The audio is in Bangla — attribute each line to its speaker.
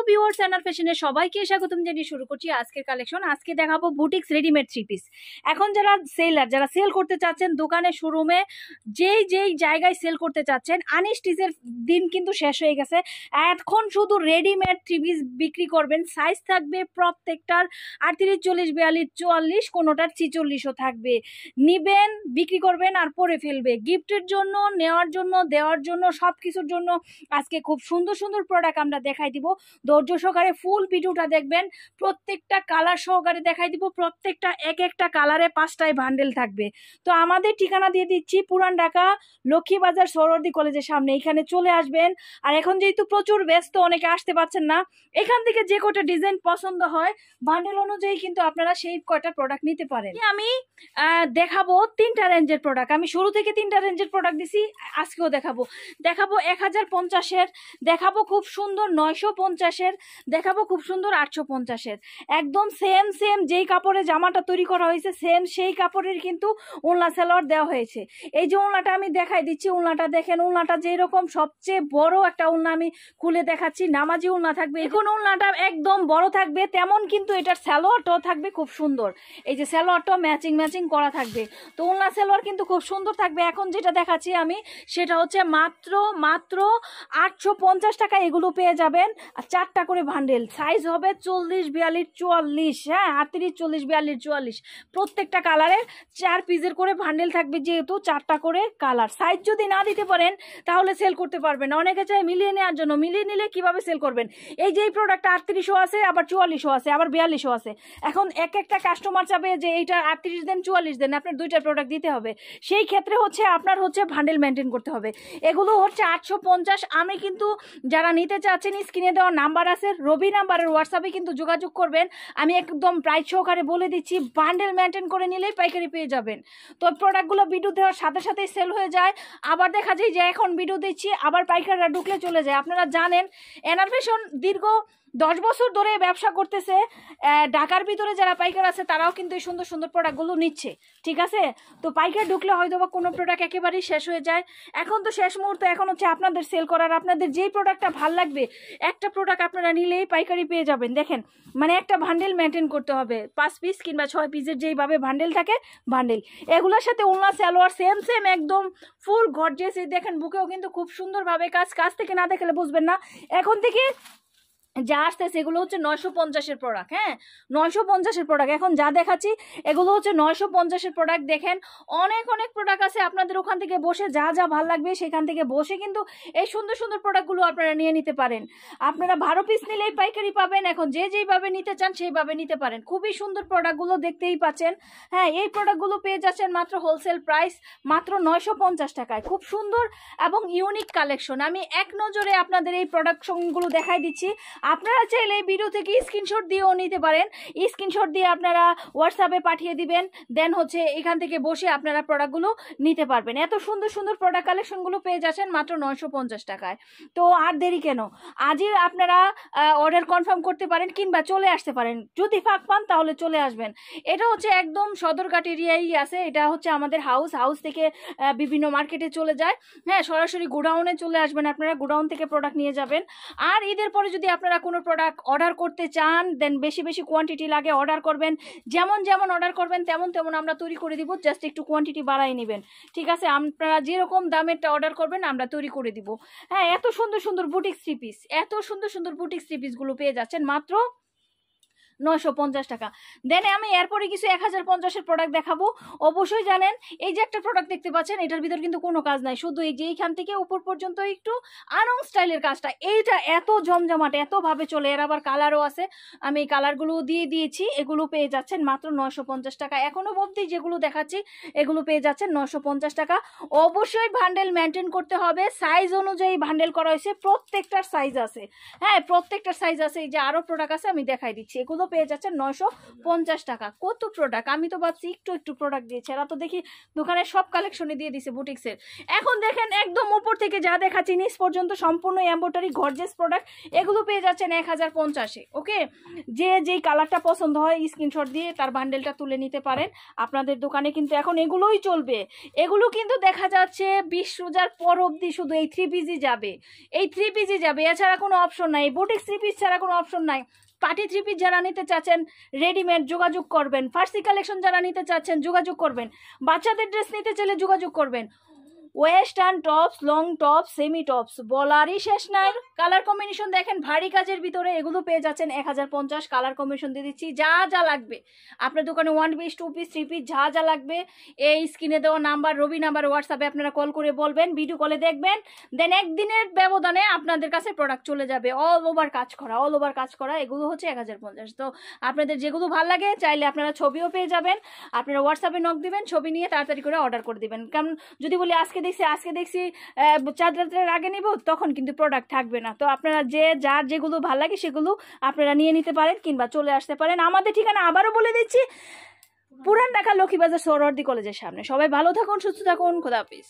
Speaker 1: ভিউয়ার্স, এনার ফ্যাশনে সবাইকে স্বাগতম জানিয়ে শুরু করছি আজকের কালেকশন। আজকে দেখাবো বুটিক্স রেডিমেড থ্রি পিস। এখন যারা সেল করতে চাচ্ছেন, দোকানে শোরুমে যেই জায়গায় সেল করতে চাচ্ছেন, আনস্টিচের দিন কিন্তু শেষ হয়ে গেছে। এখন শুধু রেডিমেড থ্রি পিস বিক্রি করবেন। সাইজ থাকবে প্রত্যেকটার 38, 40, 42, 44, কোনোটার 46ও থাকবে। নিবেন, বিক্রি করবেন আর পরে ফেলবে। গিফটের জন্য, নেওয়ার জন্য, দেওয়ার জন্য, সব কিছুর জন্য আজকে খুব সুন্দর সুন্দর প্রোডাক্ট আমরা দেখাই দিব। ধৈর্য সহকারে ফুল ভিডিওটা দেখবেন। প্রত্যেকটা কালার সহকারে দেখাই দিব। প্রত্যেকটা এক একটা কালারে 5টায় বান্ডেল থাকবে। তো আমাদের ঠিকানা দিয়ে দিচ্ছি, পুরান ঢাকা লক্ষ্মীবাজার সোহরাওয়ার্দী কলেজের সামনে। এখানে চলে আসবেন। আর এখন যেহেতু প্রচুর ব্যস্ত, অনেকে আসতে পারছেন না, এখান থেকে যে কটা ডিজাইন পছন্দ হয় বান্ডেল অনুযায়ী কিন্তু আপনারা সেই কয়টা প্রোডাক্ট নিতে পারেন। আমি দেখাবো 3টা রেঞ্জের প্রোডাক্ট। আমি শুরু থেকে 3টা রেঞ্জের প্রোডাক্ট দিছি, আজকেও দেখাবো 1050-এর, দেখাবো খুব সুন্দর 950-এর, দেখাবো খুব সুন্দর 850-এর। একদম সেম যেই কাপড়ে জামাটা তৈরি করা হয়েছে, সেম সেই কাপড়ের কিন্তু ওড়না সালোয়ার দেওয়া হয়েছে। এই যে ওড়নাটা আমি দেখাই দিচ্ছি, ওড়নাটা দেখেন। ওড়নাটা যেরকম সবচেয়ে বড় একটা ওড়না আমি খুলে দেখাচ্ছি, নামাজি ওড়না থাকবে। এখন ওড়নাটা একদম বড় থাকবে, তেমন কিন্তু এটার সালোয়ারটাও থাকবে খুব সুন্দর। এই যে সালোয়ারটাও ম্যাচিং করা থাকবে। তো ওড়না সালোয়ার কিন্তু খুব সুন্দর থাকবে। এখন যেটা দেখাচ্ছি আমি, সেটা হচ্ছে মাত্র 850 টাকা এগুলো পেয়ে যাবেন। আর 4টা করে বান্ডেল, সাইজ হবে 40, 42, 44, হ্যাঁ 38, 40, 42, 44। প্রত্যেকটা কালারের 4 পিসের করে বান্ডেল থাকবে, যেহেতু 4টা করে কালার। সাইজ যদি না দিতে পারেন তাহলে সেল করতে পারবেন না। অনেকে চায় মিলিয়ে নেওয়ার জন্য। মিলিয়ে নিলে কিভাবে সেল করবেন? এই যে এই প্রোডাক্টটা 38ও আছে, আবার 44ও আছে, আবার 42ও আছে। এখন এক একটা কাস্টমার চাবে যে এইটা 38 দেন, 44 দেন, আপনার 2টা প্রোডাক্ট দিতে হবে। সেই ক্ষেত্রে হচ্ছে আপনার বান্ডেল মেনটেন করতে হবে। এগুলো হচ্ছে 850। আমি কিন্তু যারা নিতে চাচ্ছেন, স্ক্রিনে দেওয়া নাম্বার আছে, রবি নাম্বারের হোয়াটসঅ্যাপে কিন্তু যোগাযোগ করবেন। আমি একদম প্রাইস সহকারে বলে দিচ্ছি, বান্ডেল মেনটেন করে নিলেই পাইকারি পেয়ে যাবেন। তো প্রোডাক্টগুলো ভিডিও দেওয়ার সাথে সাথেই সেল হয়ে যায়। আবার দেখা যায় যে এখন ভিডিও দিচ্ছি, আবার পাইকাররা ঢুকলে চলে যায়। আপনারা জানেন এনার ফ্যাশন দীর্ঘ 10 বছর ধরে ব্যবসা করতেছে। ঢাকার ভিতরে যারা পাইকার আছে তারাও কিন্তু এই সুন্দর সুন্দর প্রোডাক্টগুলো নিচ্ছে, ঠিক আছে? তো পাইকার ঢুকলে হয়তো বা কোনো প্রোডাক্ট একেবারেই শেষ হয়ে যায়। এখন তো শেষ মুহূর্তে, এখন হচ্ছে আপনাদের সেল করার। আপনাদের যেই প্রোডাক্টটা ভাল লাগবে, একটা প্রোডাক্ট আপনারা নিলেই পাইকারি পেয়ে যাবেন। দেখেন, মানে একটা বান্ডেল মেনটেন করতে হবে। 5 পিস কিংবা 6 পিসের যেইভাবে বান্ডেল থাকে, বান্ডেল এগুলোর সাথে ওড়না সালোয়ার সেম একদম ফুল গর্জিয়াস। দেখেন, বুকেও কিন্তু খুব সুন্দরভাবে কাজ থেকে না দেখলে বুঝবেন না। এখন থেকে যা আসছে সেগুলো হচ্ছে 950-এর প্রোডাক্ট। হ্যাঁ, 950-এর প্রোডাক্ট। এখন যা দেখাচ্ছি এগুলো হচ্ছে 950-এর প্রোডাক্ট। দেখেন, অনেক প্রোডাক্ট আছে। আপনাদের ওখান থেকে বসে যা ভাল লাগবে সেখান থেকে বসে কিন্তু এই সুন্দর সুন্দর প্রোডাক্টগুলো আপনারা নিয়ে নিতে পারেন। আপনারা 12 পিস নিলেই পাইকারি পাবেন। এখন যেইভাবে নিতে চান সেইভাবে নিতে পারেন। খুবই সুন্দর প্রোডাক্টগুলো দেখতেই পাচ্ছেন। হ্যাঁ, এই প্রোডাক্টগুলো পেয়ে যাচ্ছেন মাত্র হোলসেল প্রাইস, মাত্র 950 টাকায়। খুব সুন্দর এবং ইউনিক কালেকশন। আমি এক নজরে আপনাদের এই প্রোডাক্টগুলো দেখাই দিচ্ছি। আপনারা চাইলে এই ভিডিও থেকে স্ক্রিনশট দিয়েও নিতে পারেন। স্ক্রিনশট দিয়ে আপনারা হোয়াটসঅ্যাপে পাঠিয়ে দিবেন, দেন হচ্ছে এখান থেকে বসে আপনারা প্রোডাক্টগুলো নিতে পারবেন। এত সুন্দর সুন্দর প্রোডাক্ট কালেকশনগুলো পেয়ে যাচ্ছেন মাত্র 950 টাকায়। তো আর দেরি কেন, আজই আপনারা অর্ডার কনফার্ম করতে পারেন কিংবা চলে আসতে পারেন। যদি ফাঁক পান তাহলে চলে আসবেন। এটা হচ্ছে একদম সদরঘাট এরিয়ায় আছে। এটা হচ্ছে আমাদের হাউস থেকে বিভিন্ন মার্কেটে চলে যায়। হ্যাঁ, সরাসরি গোডাউনে চলে আসবেন, আপনারা গোডাউন থেকে প্রোডাক্ট নিয়ে যাবেন। আর ঈদের পরে যদি আপনারা কোনো প্রোডাক্ট অর্ডার করতে চান, দেন বেশি কোয়ান্টিটি লাগে, অর্ডার করবেন। যেমন অর্ডার করবেন তেমন আমরা তৈরি করে দিব। জাস্ট একটু কোয়ান্টিটি বাড়াই নেবেন, ঠিক আছে? আপনারা যেরকম দামেরটা অর্ডার করবেন আমরা তৈরি করে দিব। হ্যাঁ, এত সুন্দর সুন্দর বুটিক থ্রি পিস, এত সুন্দর সুন্দর বুটিক থ্রি পিসগুলো পেয়ে যাচ্ছেন মাত্র 950 টাকা। দেন আমি এরপরে কিছু 1050-এর প্রোডাক্ট দেখাবো। অবশ্যই জানেন, এই যে একটা প্রোডাক্ট দেখতে পাচ্ছেন, এটার ভিতর কিন্তু কোনো কাজ নাই, শুধু এই যে এইখান থেকে উপর পর্যন্ত একটু আনং স্টাইলের কাজটা। এইটা এত জমজমাট, এতভাবে চলে। এর আবার কালারও আছে, আমি এই কালারগুলো দিয়ে দিয়েছি। এগুলো পেয়ে যাচ্ছেন মাত্র 950 টাকা। এখনো অবধি যেগুলো দেখাচ্ছি এগুলো পেয়ে যাচ্ছেন 950 টাকা। অবশ্যই বান্ডেল মেনটেন করতে হবে। সাইজ অনুযায়ী বান্ডেল করা হয়েছে, প্রত্যেকটার সাইজ আছে। হ্যাঁ, প্রত্যেকটার সাইজ আছে। এই যে আরো প্রোডাক্ট আছে, আমি দেখাই দিচ্ছি। এগুলো এগুলো পেয়ে যাচ্ছেন 950 টাকা। কত প্রোডাক্ট, আমি তো ভাবছি একটু একটু প্রোডাক্ট দিয়েছে, এরা তো দেখি দোকানের সব কালেকশনে দিয়ে দিছে বুটিক্সের। এখন দেখেন একদম উপর থেকে যা দেখাচ্ছি নিচ পর্যন্ত সম্পূর্ণ এমব্রয়ডারি গর্জিয়াস প্রোডাক্ট, এগুলো পেয়ে যাচ্ছেন 1050-এ। ওকে, যে যেই কালারটা পছন্দ হয় স্ক্রিনশট দিয়ে তার বান্ডেলটা তুলে নিতে পারেন। আপনাদের দোকানে কিন্তু এখন এগুলোই চলবে। এগুলো কিন্তু দেখা যাচ্ছে 20 রোজার পর অবধি শুধু এই 3 পিসই যাবে, এই 3 পিসই যাবে, এছাড়া কোনো অপশন নাই। বুটিক্স 3 পিস ছাড়া কোনো অপশন নাই। পার্টি 3 পিস যারা নিতে চাচ্ছেন রেডিমেড যোগাযোগ করবেন, ফার্সি কালেকশন যারা নিতে চাচ্ছেন যোগাযোগ করবেন, বাচ্চাদের ড্রেস নিতে চাইলে যোগাযোগ করবেন। Western tops, long tops, semi tops বলারই শেষ নাই। কালার কম্বিনেশন দেখেন ভারী কাজের ভিতরে, এগুলো পেয়ে যাচ্ছেন 1050। কালার কম্বিনেশন দিয়ে দিচ্ছি, যা যা লাগবে আপনার দোকানে 1 পিস 2 পিস 3 পিস যা যা লাগবে এই স্ক্রিনে দেওয়া নাম্বার রবি নাম্বার হোয়াটসঅ্যাপে আপনারা কল করে বলবেন, ভিডিও কলে দেখবেন, দেন একদিনের ব্যবধানে আপনাদের কাছে প্রোডাক্ট চলে যাবে। অল ওভার কাজ করা, অল ওভার কাজ করা, এগুলো হচ্ছে 1050। তো আপনাদের যেগুলো ভালো লাগে চাইলে আপনারা ছবিও পেয়ে যাবেন, আপনারা হোয়াটসঅ্যাপে নক দিবেন, ছবি নিয়ে তাড়াতাড়ি করে অর্ডার করে দিবেন। কারণ যদি বলি আজকে দেখছি 4 রাতের আগে নিব, তখন কিন্তু প্রোডাক্ট থাকবে না। তো আপনারা যে যার যেগুলো ভালো লাগে সেগুলো আপনারা নিয়ে নিতে পারেন কিংবা চলে আসতে পারেন। আমাদের ঠিকানা আবারও বলে দিচ্ছি, পুরান ঢাকা লক্ষ্মীবাজার সোহরাওয়ার্দী কলেজের সামনে। সবাই ভালো থাকুন, সুস্থ থাকুন, খোদা হাফেজ।